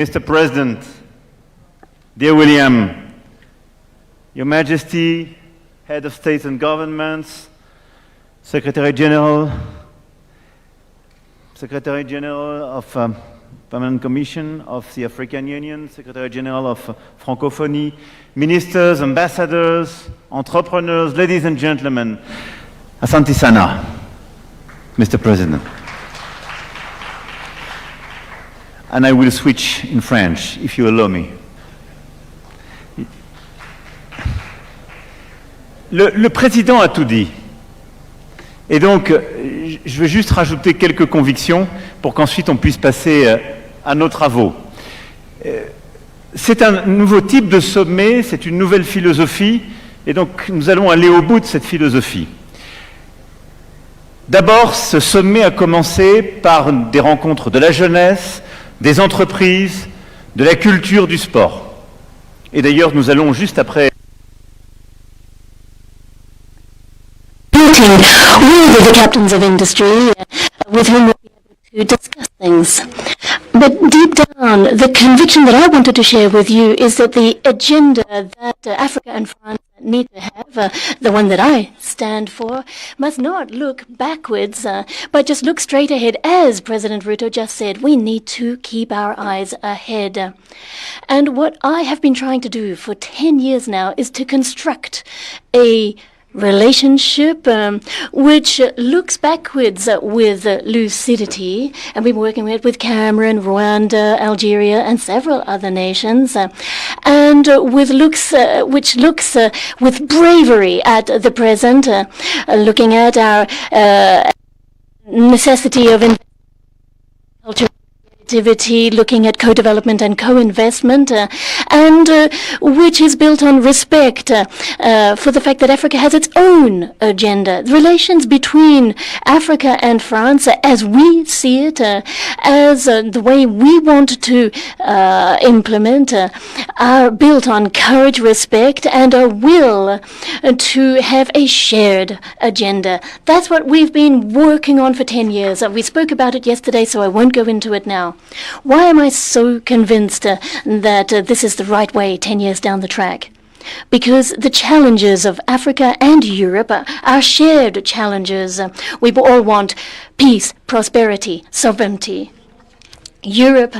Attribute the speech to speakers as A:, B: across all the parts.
A: Mr. President, dear William, Your Majesty, Head of States and Governments, Secretary General of Permanent Commission of the African Union, Secretary General of Francophonie, Ministers, Ambassadors, Entrepreneurs, ladies and gentlemen, Asante Sana, Mr. President. And I will switch in French, if you allow me. Le président a tout dit. Et donc, je vais juste rajouter quelques convictions pour qu'ensuite on puisse passer à nos travaux. C'est un nouveau type de sommet, c'est une nouvelle philosophie, et donc nous allons aller au bout de cette philosophie. D'abord, ce sommet a commencé par des rencontres de la jeunesse, des entreprises, de la culture, du sport. Et d'ailleurs, nous allons juste après...
B: with the captains of industry with whom we'll be able to discuss things. But deep down, the conviction that I wanted to share with you is that the agenda that Africa and France need to have, the one that I stand for, must not look backwards, but just look straight ahead. As President Ruto just said, we need to keep our eyes ahead. And what I have been trying to do for 10 years now is to construct a relationship which looks backwards with lucidity, and we've been working with Cameroon, Rwanda, Algeria, and several other nations, and with which looks with bravery at the present, looking at our necessity of culture, looking at co-development and co-investment, and which is built on respect for the fact that Africa has its own agenda. The relations between Africa and France, as we see it, as the way we want to implement, are built on courage, respect, and a will to have a shared agenda. That's what we've been working on for 10 years. We spoke about it yesterday, so I won't go into it now. Why am I so convinced that this is the right way 10 years down the track? Because the challenges of Africa and Europe are shared challenges. We all want peace, prosperity, sovereignty. Europe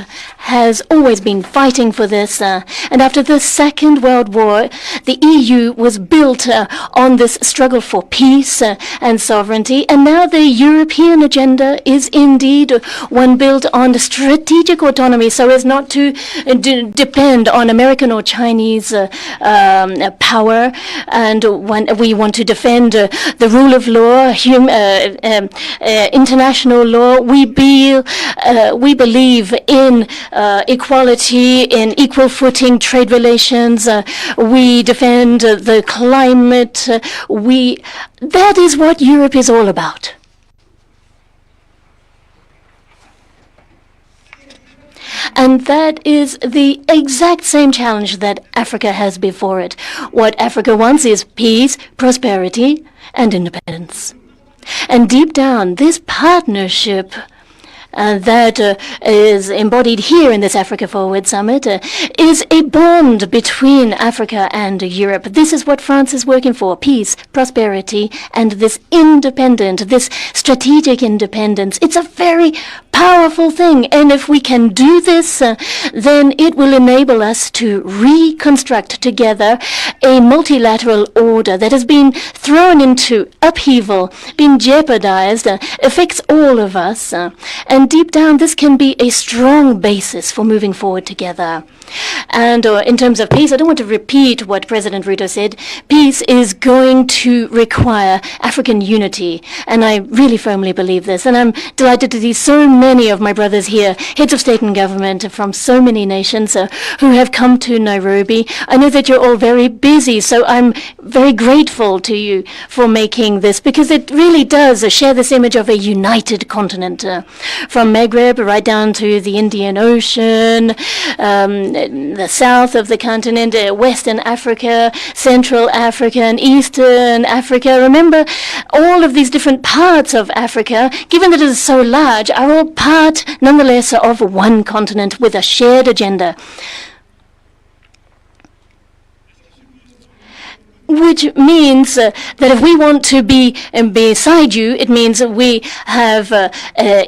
B: has always been fighting for this, and after the Second World War, the EU was built on this struggle for peace and sovereignty, and now the European agenda is indeed one built on strategic autonomy so as not to depend on American or Chinese power, and when we want to defend the rule of law, international law, we believe in equality, in equal footing trade relations. We defend the climate. That is what Europe is all about. And that is the exact same challenge that Africa has before it. What Africa wants is peace, prosperity, and independence. And deep down, this partnership that is embodied here in this Africa Forward Summit is a bond between Africa and Europe. This is what France is working for: peace, prosperity, and this strategic independence. It's a very powerful thing, and if we can do this, then it will enable us to reconstruct together a multilateral order that has been thrown into upheaval, been jeopardized, affects all of us, and deep down this can be a strong basis for moving forward together. And in terms of peace, I don't want to repeat what President Ruto said. Peace is going to require African unity, and I really firmly believe this. And I'm delighted to see so many of my brothers here, heads of state and government from so many nations who have come to Nairobi. I know that you're all very busy, so I'm very grateful to you for making this, because it really does share this image of a united continent, from Maghreb right down to the Indian Ocean, the south of the continent, Western Africa, Central Africa, and Eastern Africa. Remember, all of these different parts of Africa, given that it is so large, are all part, nonetheless, of one continent with a shared agenda. Which means that if we want to be beside you, it means that we have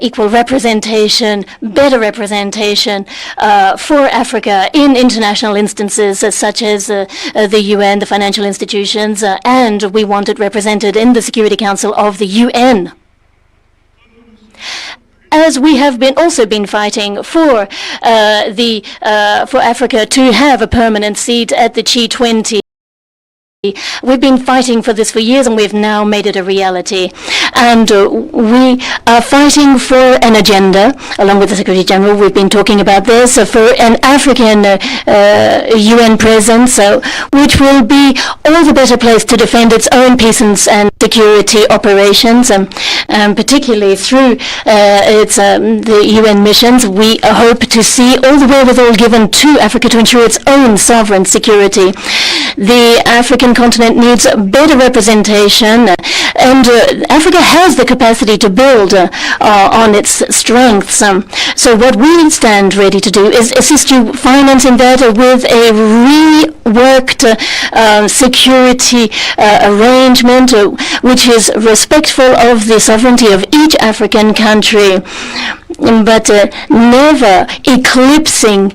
B: equal representation, better representation for Africa in international instances such as the UN, the financial institutions, and we want it represented in the Security Council of the UN. As we have also been fighting for for Africa to have a permanent seat at the G20. We've been fighting for this for years, and we've now made it a reality. And we are fighting for an agenda, along with the Secretary General. We've been talking about this for an African UN presence, which will be all the better placed to defend its own peace and security operations, particularly through the UN missions. We hope to see all the wherewithal given to Africa to ensure its own sovereign security. The African continent needs better representation, and Africa has the capacity to build on its strengths. So what we stand ready to do is assist you financing that with a reworked security arrangement which is respectful of the sovereignty of each African country, but never eclipsing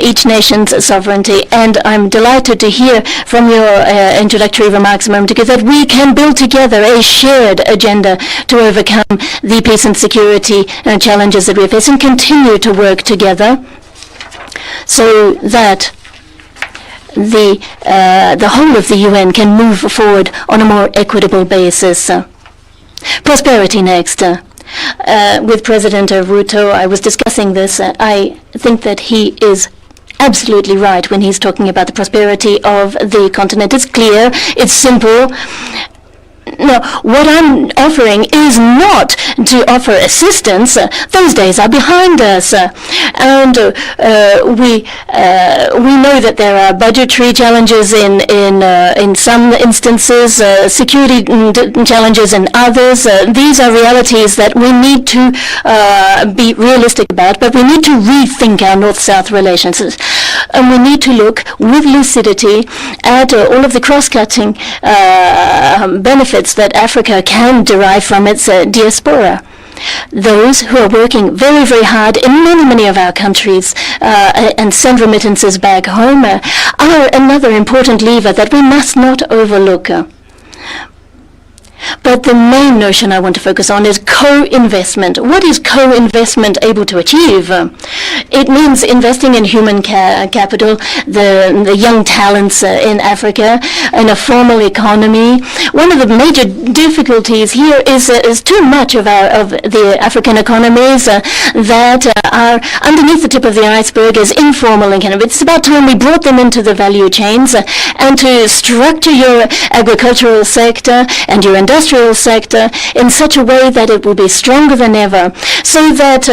B: each nation's sovereignty. And I'm delighted to hear from your introductory remarks a moment ago that we can build together a shared agenda to overcome the peace and security challenges that we face, and continue to work together so that the whole of the UN can move forward on a more equitable basis. Prosperity next. With President Ruto, I was discussing this. I think that he is absolutely right when he's talking about the prosperity of the continent. It's clear, it's simple. Now, what I'm offering is not to offer assistance. Those days are behind us, and we know that there are budgetary challenges in some instances, security challenges in others. These are realities that we need to be realistic about, but we need to rethink our North-South relations, and we need to look with lucidity at all of the cross-cutting benefits that Africa can derive from its diaspora. Those who are working very, very hard in many of our countries and send remittances back home are another important lever that we must not overlook. But the main notion I want to focus on is co-investment. What is co-investment able to achieve? It means investing in human capital, the young talents in Africa, in a formal economy. One of the major difficulties here is too much of the African economies that are underneath the tip of the iceberg is informal economy. It's about time we brought them into the value chains and to structure your agricultural sector and your industrial sector in such a way that it will be stronger than ever, so that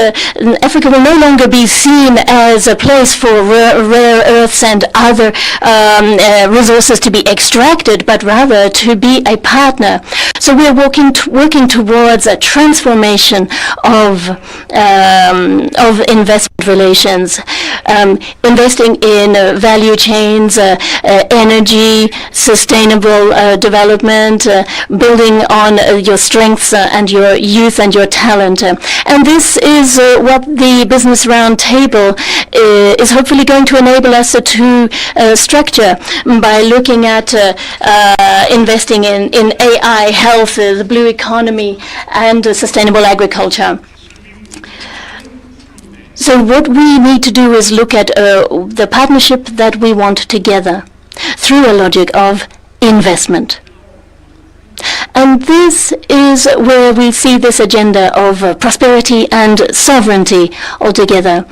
B: Africa will no longer be seen as a place for rare earths and other resources to be extracted, but rather to be a partner. So we are working towards a transformation of investment relations, investing in value chains, energy, sustainable development, building on your strengths and your youth and your talent. And this is what the Business Roundtable is hopefully going to enable us to structure by looking at investing in AI, health, the blue economy, and sustainable agriculture. So what we need to do is look at the partnership that we want together through a logic of investment. And this is where we see this agenda of prosperity and sovereignty altogether.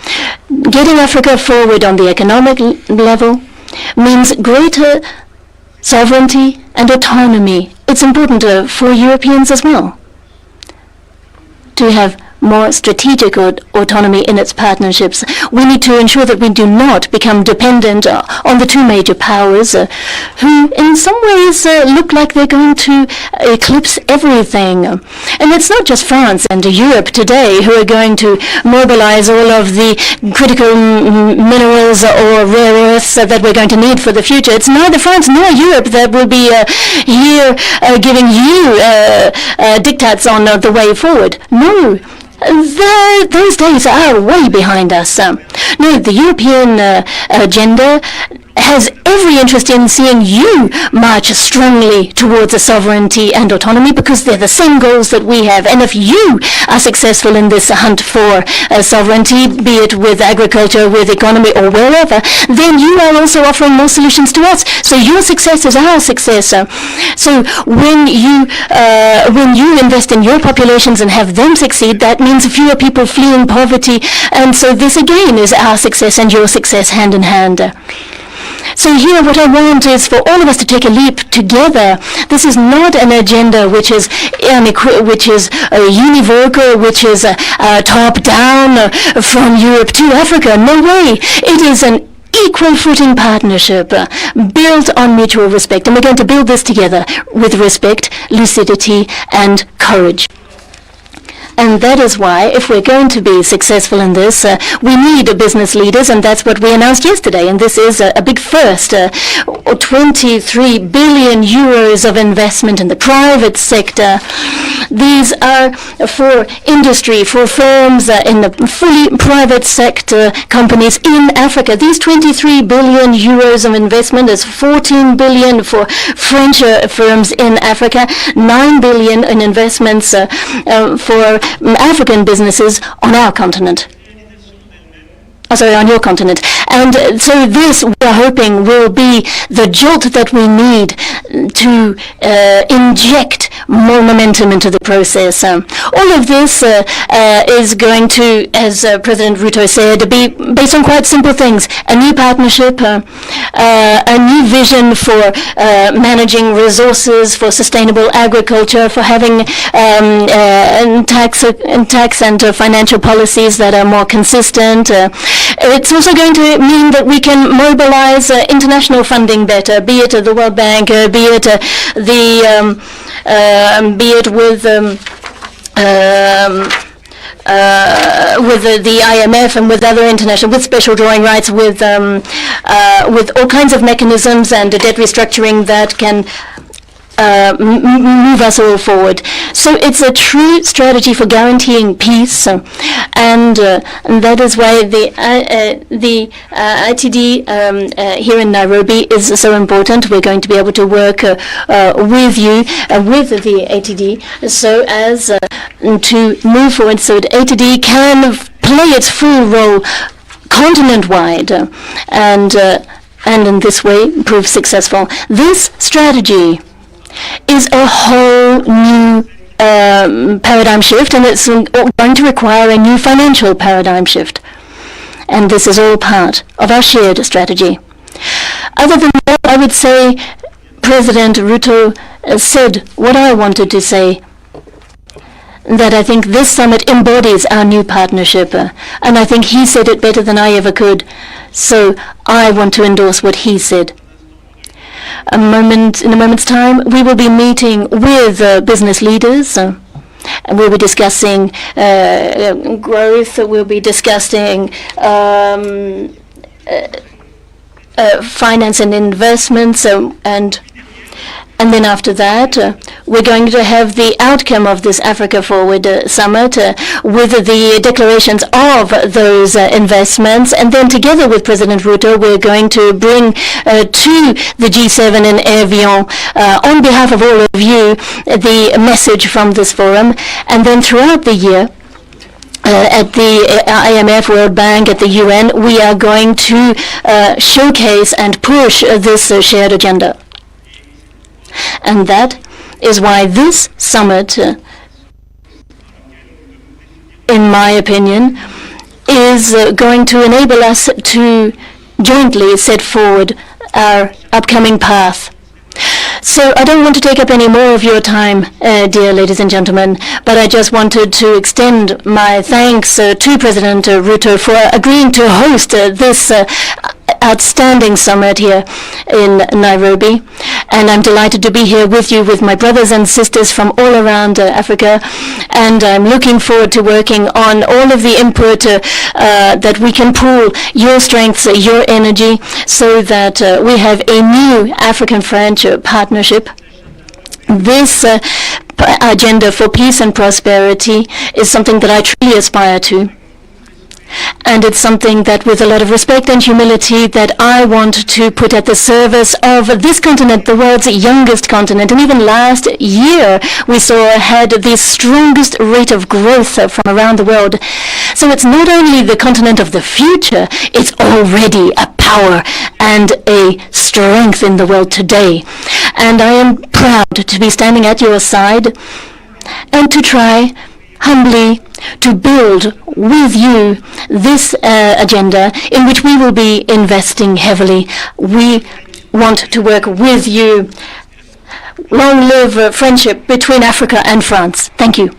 B: Getting Africa forward on the economic level means greater sovereignty and autonomy. It's important for Europeans as well to have more strategic autonomy in its partnerships. We need to ensure that we do not become dependent on the two major powers who in some ways look like they're going to eclipse everything. And it's not just France and Europe today who are going to mobilize all of the critical minerals or rare earths that we're going to need for the future. It's neither France nor Europe that will be here giving you diktats on the way forward. No. Those days are way behind us. No, the European agenda has every interest in seeing you march strongly towards a sovereignty and autonomy because they're the same goals that we have. And if you are successful in this hunt for sovereignty, be it with agriculture, with economy, or wherever, then you are also offering more solutions to us. So your success is our success. So when you invest in your populations and have them succeed, that means fewer people fleeing poverty. And so this again is our success and your success hand in hand. So here what I want is for all of us to take a leap together. This is not an agenda which is univocal, which is top-down from Europe to Africa. No way. It is an equal footing partnership built on mutual respect. And we're going to build this together with respect, lucidity, and courage. And that is why, if we're going to be successful in this, we need business leaders, and that's what we announced yesterday. And this is a big first, 23 billion euros of investment in the private sector. These are for industry, for firms in the fully private sector companies in Africa. These 23 billion euros of investment is 14 billion for French firms in Africa, 9 billion in investments for African businesses on our continent. On your continent. And so this, we are hoping, will be the jolt that we need to inject more momentum into the process. All of this is going to, as President Ruto said, be based on quite simple things. A new partnership, a new vision for managing resources, for sustainable agriculture, for having tax and financial policies that are more consistent. It's also going to mean that we can mobilize international funding better, be it the World Bank, be it with the IMF and with other international, with special drawing rights, with all kinds of mechanisms and debt restructuring that can move us all forward. So it's a true strategy for guaranteeing peace, and that is why the ITD here in Nairobi is so important. We're going to be able to work with you, with the ATD, so as to move forward, so that ATD can play its full role continent-wide, and in this way prove successful. This strategy is a whole new paradigm shift, and it's going to require a new financial paradigm shift. And this is all part of our shared strategy. Other than that, I would say President Ruto said what I wanted to say, that I think this summit embodies our new partnership, and I think he said it better than I ever could, so I want to endorse what he said. In a moment's time, we will be meeting with business leaders, and we'll be discussing growth. We'll be discussing finance and investments, and then after that, we're going to have the outcome of this Africa Forward Summit with the declarations of those investments. And then together with President Ruto, we're going to bring to the G7 in Evian, on behalf of all of you, the message from this forum. And then throughout the year, at the IMF, World Bank, at the UN, we are going to showcase and push this shared agenda. And that is why this summit, in my opinion, is going to enable us to jointly set forward our upcoming path. So I don't want to take up any more of your time, dear ladies and gentlemen, but I just wanted to extend my thanks to President Ruto for agreeing to host this outstanding summit here in Nairobi. And I'm delighted to be here with you, with my brothers and sisters from all around Africa. And I'm looking forward to working on all of the input that we can pool, your strengths, your energy, so that we have a new African-French partnership. This agenda for peace and prosperity is something that I truly aspire to. And it's something that, with a lot of respect and humility, that I want to put at the service of this continent, the world's youngest continent. And even last year, we had the strongest rate of growth from around the world. So it's not only the continent of the future, it's already a power and a strength in the world today. And I am proud to be standing at your side and to try humbly to build with you this agenda in which we will be investing heavily. We want to work with you. Long live friendship between Africa and France. Thank you.